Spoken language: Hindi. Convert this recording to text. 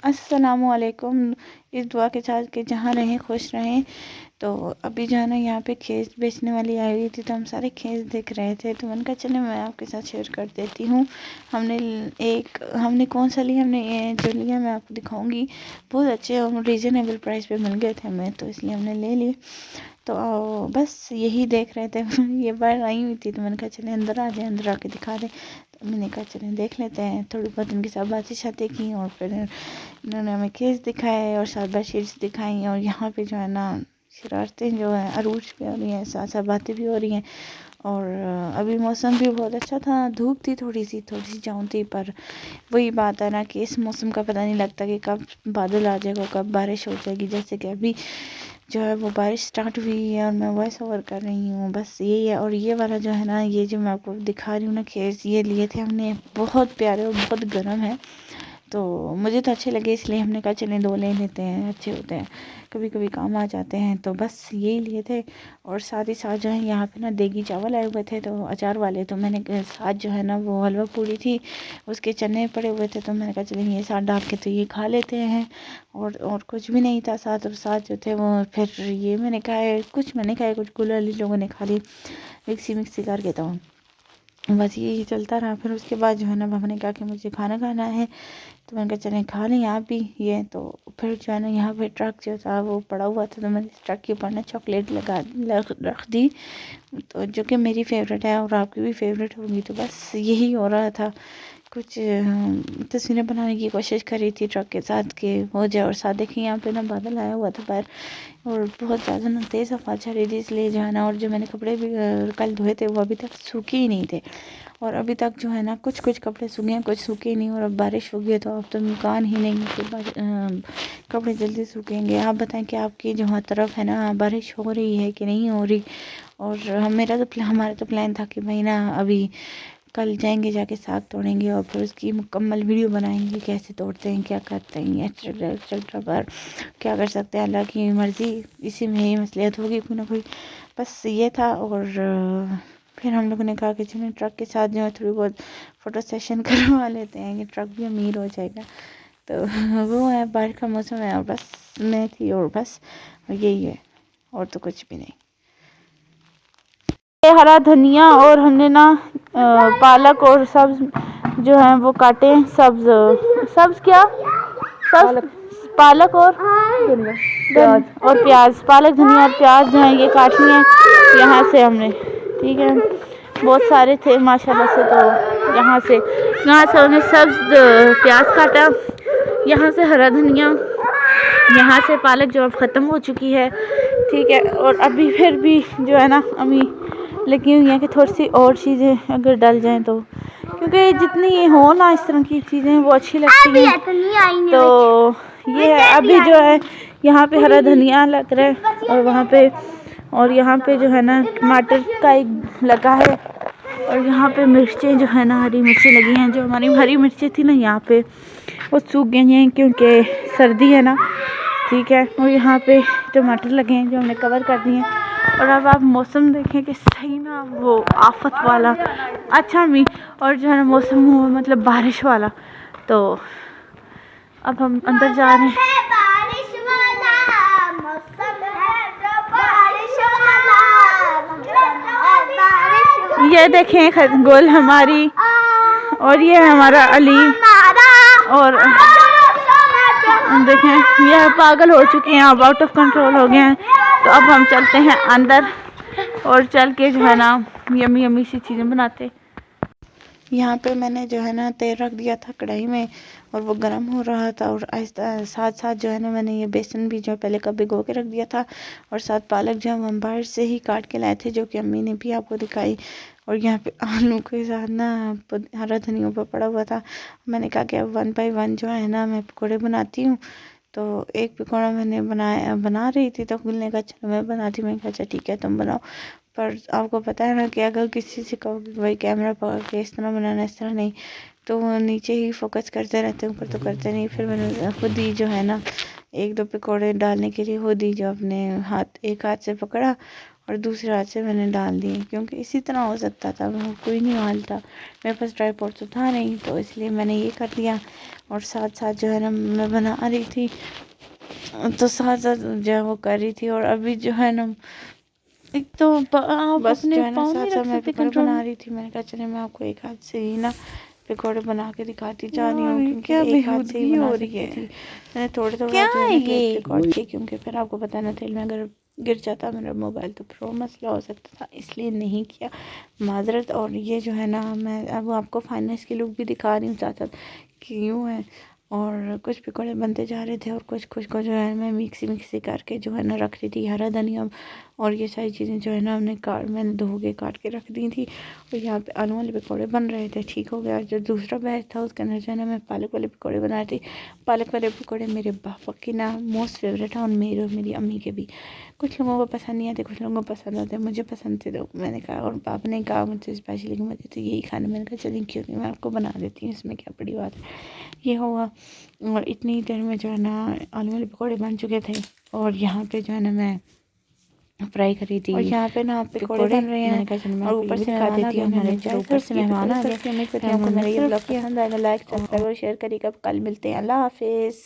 अस्सलामुअलैकुम। इस दुआ के साथ कि जहाँ रहें खुश रहें। तो अभी जो है ना यहाँ पे खेत बेचने वाली आई हुई थी, तो हम सारे खेत देख रहे थे, तो मैंने कहा चले मैं आपके साथ शेयर कर देती हूँ। हमने कौन सा लिया, हमने ये जो लिया मैं आपको दिखाऊंगी। बहुत अच्छे और रीज़नेबल प्राइस पे मिल गए थे हमें, तो इसलिए हमने ले लिए। तो बस यही देख रहे थे। ये बाहर आई हुई थी, तो मैंने कहा चले अंदर आ जाए, अंदर आके दिखा दें। तो मैंने कहा चलें देख लेते हैं। थोड़ी बहुत उनके साथ बातें शातें की, और फिर इन्होंने हमें केस दिखाए और साथ बेडशीट्स दिखाई। और यहाँ पे जो है ना शरारतें जो है अरूज पे हो रही हैं, साथ साथ बातें भी हो रही हैं। और अभी मौसम भी बहुत अच्छा था, धूप थी थोड़ी सी जाऊँ थी, पर वही बात है ना कि इस मौसम का पता नहीं लगता कि कब बादल आ जाएगा, कब बारिश हो जाएगी। जैसे कि अभी जो है वो बारिश स्टार्ट हुई है और मैं वॉइस ओवर कर रही हूँ, बस यही है। और ये वाला जो है ना, ये जो मैं आपको दिखा रही हूँ ना खेत, ये लिए थे हमने, बहुत प्यारे और बहुत गर्म है। तो मुझे तो अच्छे लगे, इसलिए हमने कहा चलें 2 ले लेते हैं, अच्छे होते हैं, कभी कभी काम आ जाते हैं। तो बस यही लिए थे। और साथ ही साथ जो है यहाँ पे ना देगी चावल आए हुए थे, तो अचार वाले। तो मैंने साथ जो है ना वो हलवा पूड़ी थी, उसके चने पड़े हुए थे, तो मैंने कहा चलें ये साथ डाल के तो ये खा लेते हैं। और कुछ भी नहीं था साथ। और साथ जो थे वो फिर ये मैंने खाए, कुछ मैंने खाए, कुछ गुलाली लोगों ने खा ली, मिक्सी करके। तो बस यही चलता रहा। फिर उसके बाद जो है ना हमने कहा कि मुझे खाना खाना है, तो मैंने कहा चलें खा लें आप भी ये। तो फिर जो है ना यहाँ पे ट्रक जो था वो पड़ा हुआ था, तो मैंने ट्रक के ऊपर ना चॉकलेट रख दी, तो जो कि मेरी फेवरेट है और आपकी भी फेवरेट होगी। तो बस यही हो रहा था, कुछ तस्वीरें बनाने की कोशिश कर रही थी ट्रक के साथ के हो जाए। और साथ देखिए यहाँ पे ना बादल आया हुआ था बाहर, और बहुत ज़्यादा ना तेज़ हवा चल रही थी, इसलिए जो है ना, और जो मैंने कपड़े भी कल धोए थे वो अभी तक सूखे ही नहीं थे। और अभी तक जो है ना कुछ कपड़े सूखे हैं, कुछ सूखे नहीं। और अब बारिश होगी तो अब तो इम्कान ही नहीं कि कपड़े जल्दी सूखेंगे। आप बताएं कि आपकी जो तरफ है ना बारिश हो रही है कि नहीं हो रही। और हमारा तो प्लान था कि भाई ना अभी कल जाएंगे, जाके साग तोड़ेंगे और फिर उसकी मुकम्मल वीडियो बनाएंगे, कैसे तोड़ते हैं, क्या करते हैं, एक्सेट्रा। पर क्या कर सकते हैं, अल्लाह की मर्ज़ी, इसी में ही मसलियत होगी कोई ना कोई। बस ये था। और फिर हम लोगों ने कहा कि चलिए ट्रक के साथ जो है थोड़ी बहुत फ़ोटो सेशन करवा लेते हैं, कि ट्रक भी अमीर हो जाएगा। तो वो है, बारिश का मौसम है, और बस मैं थी, और बस यही है, और तो कुछ भी नहीं। ये हरा धनिया, और हमने ना पालक और सब्ज जो है वो काटे, सब्ज क्या सब्ज पालक और प्याज, पालक धनिया और प्याज जो है ये काट लिए हैं यहाँ से हमने, ठीक है। बहुत सारे थे माशाल्लाह से। तो यहाँ से हमने सब्ज प्याज काटा, यहाँ से हरा धनिया, यहाँ से पालक जो अब ख़त्म हो चुकी है, ठीक है। और अभी फिर भी जो है ना अभी लगी हुई है कि थोड़ी सी और चीज़ें अगर डल जाएं, तो क्योंकि जितनी ये हो ना इस तरह की चीज़ें वो अच्छी लगती हैं। तो ये है, अभी जो है यहाँ पे हरा धनिया लग रहा है, और वहाँ पे, और यहाँ पे जो है ना टमाटर का एक लगा है, और यहाँ पे मिर्चें जो है ना हरी मिर्ची लगी हैं। जो हमारी हरी मिर्ची थी ना यहाँ पे वो सूख गई हैं, क्योंकि सर्दी है ना, ठीक है। और यहाँ पे टमाटर लगे हैं जो हमने कवर कर दिए हैं। और अब आप मौसम देखें कि सही ना वो आफत वाला अच्छा भी, और जो है ना मौसम हुआ मतलब बारिश वाला। तो अब हम अंदर जा रहे हैं। ये देखें गोल हमारी, और ये हमारा अली, और देखें यह पागल हो चुके हैं, अब आउट ऑफ कंट्रोल हो गए हैं। तो अब हम चलते हैं अंदर, और चल के जो है ना यमी सी चीज़ें बनाते। यहाँ पे मैंने जो है ना तेल रख दिया था कढ़ाई में, और वो गर्म हो रहा था। और आहिस्ता साथ साथ जो है ना मैंने ये बेसन भी जो पहले कब भिगो के रख दिया था, और साथ पालक जो हम बाहर से ही काट के लाए थे, जो कि अम्मी ने भी आपको दिखाई। और यहाँ पे आलू के साथ ना हरा धनिया पर पड़ा हुआ था। मैंने कहा कि अब 1 बाय 1 जो है ना मैं पकौड़े बनाती हूँ। तो एक पकौड़ा मैंने बना रही थी, तो खुलने का चलो मैं बनाती, मैं कहा अच्छा ठीक है तुम बनाओ। पर आपको पता है ना कि अगर किसी से कहो कि भाई कैमरा पकड़ के इस तरह बनाना, इस तरह नहीं, तो वो नीचे ही फोकस करते रहते हैं, ऊपर तो करते नहीं। फिर मैंने खुद ही जो है ना 1-2 पकौड़े डालने के लिए खुद ही जो अपने एक हाथ से पकड़ा, और दूसरे हाथ से मैंने डाल दिए, क्योंकि इसी तरह हो सकता था, वो कोई नहीं हाल था, मेरे पास ट्राइपॉड तो था नहीं, तो इसलिए मैंने ये कर दिया। और साथ साथ जो है ना मैं बना रही थी, तो साथ साथ जो है वो कर रही थी। और अभी जो है ना एक तो आप बस अपने जो है ना पाँव साथ नहीं साथ रख मैं सकते पकौड़े कंट्रोल बना में। रही थी। मैंने कहा चले मैं आपको एक हाथ से ही ना पकौड़े बना के दिखाती जा रही यार हूँ, ये क्योंकि क्या एक हाथ से ही बेहूदगी बना हो रही सकती है, थी। मैंने थोड़े थोड़ा क्या जो है है ना तेल ये। रिकॉर्ड किया, क्योंकि फिर आपको पता है ना तेल में अगर गिर जाता मेरा मोबाइल तो फिर वो मसला हो सकता था, इसलिए नहीं किया, माजरत। और ये जो है ना मैं अब आपको फाइनेंस की लुक भी दिखा रही हूँ साथ साथ कि यूँ है। और कुछ पकौड़े बनते जा रहे थे और कुछ कुछ को जो है मैं मिक्सी करके जो है ना रख रही थी। हरा धनिया और ये सारी चीज़ें जो है ना मैंने धो के काट के रख दी थी। और यहाँ पे आलू वाले पकौड़े बन रहे थे, ठीक हो गया। जो दूसरा बैच था उसके अंदर जो है ना मैं पालक वाले पकौड़े बनाई थी। पालक वाले पकौड़े मेरे पापा की ना मोस्ट फेवरेट है, और मेरे और मेरी अम्मी के भी। कुछ लोगों को पसंद नहीं आते, कुछ लोगों को पसंद आते, मुझे पसंद थे, तो मैंने कहा, और पापा ने कहा मुझसे स्पेशली कि मुझे तो यही खाना। मैंने कहा चलिए क्यों नहीं, मैं आपको बना देती हूँ, इसमें क्या बड़ी बात है। ये हुआ, और इतनी देर में जो है ना आलू वाले पकौड़े बन चुके थे। और यहाँ पे जो है ना मैं फ्राई करी थी, और यहाँ पे ना आप पकौड़े पकौड़े। बन रहे हैं, मैंने कहा चलो मैं और आपको ये ऊपर भी से दिखा मेहमान आ देती गए, हूँ उन्होंने हमारे जो चाय ऊपर सर्व से की, मेहमान पकौड़े आ सर्व गए। किए। उम्मीद करती फिर हूँ आपको उन्होंने मेरा ये सर्व ब्लॉग किया। पसंद आएगा। लाइक सब्सक्राइब और शेयर करिएगा। कल मिलते हैं, अल्लाह हाफिज़।